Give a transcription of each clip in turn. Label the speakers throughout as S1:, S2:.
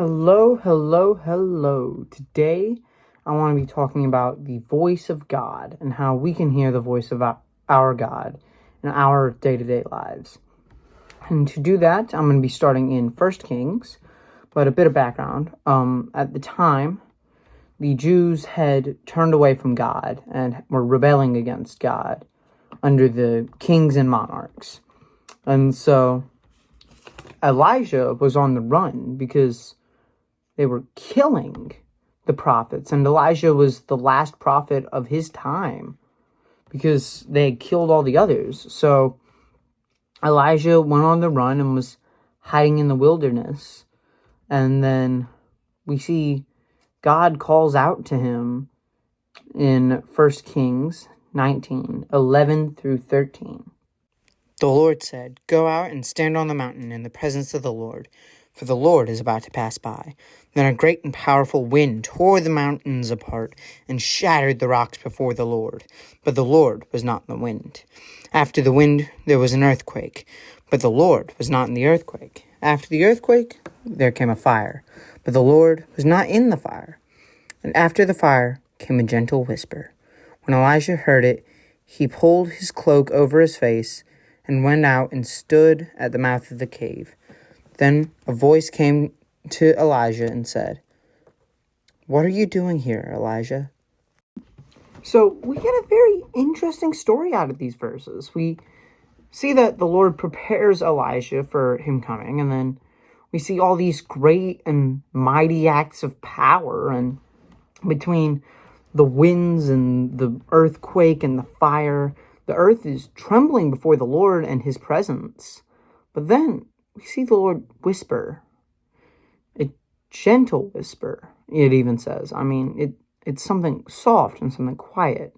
S1: Hello, hello, hello. Today, I want to be talking about the voice of God and how we can hear the voice of our God in our day-to-day lives. And to do that, I'm going to be starting in 1 Kings, but a bit of background. At the time, the Jews had turned away from God and were rebelling against God under the kings and monarchs. And so Elijah was on the run because they were killing the prophets, and Elijah was the last prophet of his time because they had killed all the others. So Elijah went on the run and was hiding in the wilderness. And then we see God calls out to him in 1 Kings 19:11 through 13. The Lord said, "Go out and stand on the mountain in the presence of the Lord, for the Lord is about to pass by." Then a great and powerful wind tore the mountains apart and shattered the rocks before the Lord. But the Lord was not in the wind. After the wind, there was an earthquake. But the Lord was not in the earthquake. After the earthquake, there came a fire. But the Lord was not in the fire. And after the fire came a gentle whisper. When Elijah heard it, he pulled his cloak over his face and went out and stood at the mouth of the cave. Then a voice came to Elijah and said, "What are you doing here, Elijah?" So we get a very interesting story out of these verses. We see that the Lord prepares Elijah for him coming, and then we see all these great and mighty acts of power, and between the winds and the earthquake and the fire, the earth is trembling before the Lord and his presence. But then we see the Lord whisper, a gentle whisper, it even says. It's something soft and something quiet.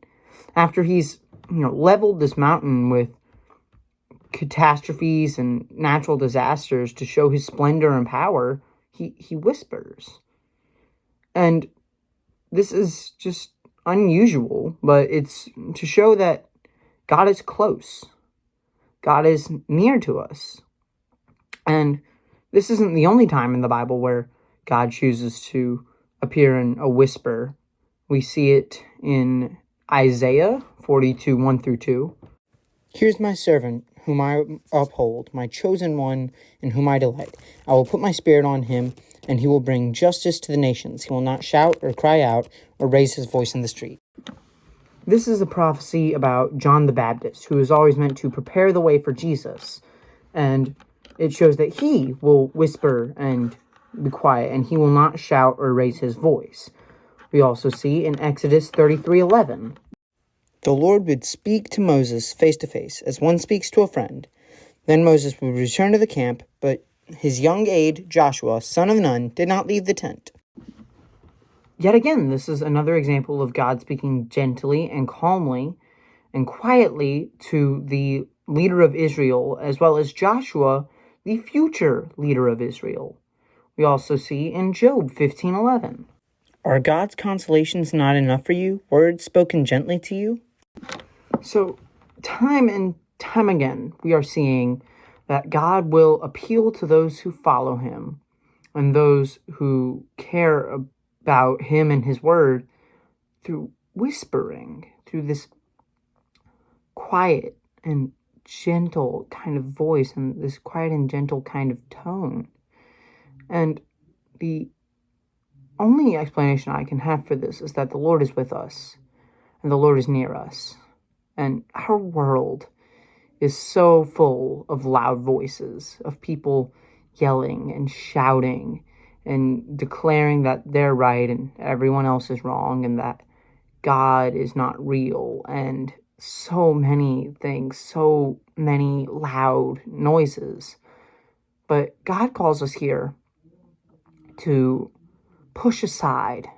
S1: After he's, leveled this mountain with catastrophes and natural disasters to show his splendor and power, he whispers. And this is just unusual, but it's to show that God is close. God is near to us. And this isn't the only time in the Bible where God chooses to appear in a whisper. We see it in Isaiah 42, 1 through 2. "Here's my servant, whom I uphold, my chosen one, in whom I delight. I will put my spirit on him, and he will bring justice to the nations. He will not shout or cry out or raise his voice in the street." This is a prophecy about John the Baptist, who is always meant to prepare the way for Jesus. And it shows that he will whisper and be quiet, and he will not shout or raise his voice. We also see in Exodus 33:11, "The Lord would speak to Moses face to face, as one speaks to a friend. Then Moses would return to the camp, but his young aide, Joshua, son of Nun, did not leave the tent." Yet again, this is another example of God speaking gently and calmly and quietly to the leader of Israel, as well as Joshua, the future leader of Israel. We also see in Job 15:11. "Are God's consolations not enough for you, words spoken gently to you?" So, time and time again, we are seeing that God will appeal to those who follow him and those who care about him and his word through whispering, through this quiet and gentle kind of voice and this quiet and gentle kind of tone. And the only explanation I can have for this is that the Lord is with us and the Lord is near us. And our world is so full of loud voices, of people yelling and shouting and declaring that they're right and everyone else is wrong and that God is not real, and so many things, so many loud noises. But God calls us here to push aside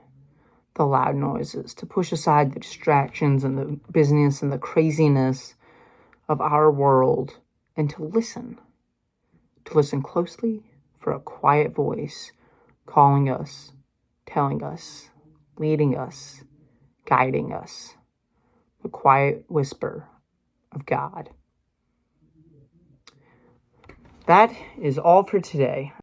S1: the loud noises, to push aside the distractions and the business and the craziness of our world, and to listen closely for a quiet voice calling us, telling us, leading us, guiding us, the quiet whisper of God. That is all for today.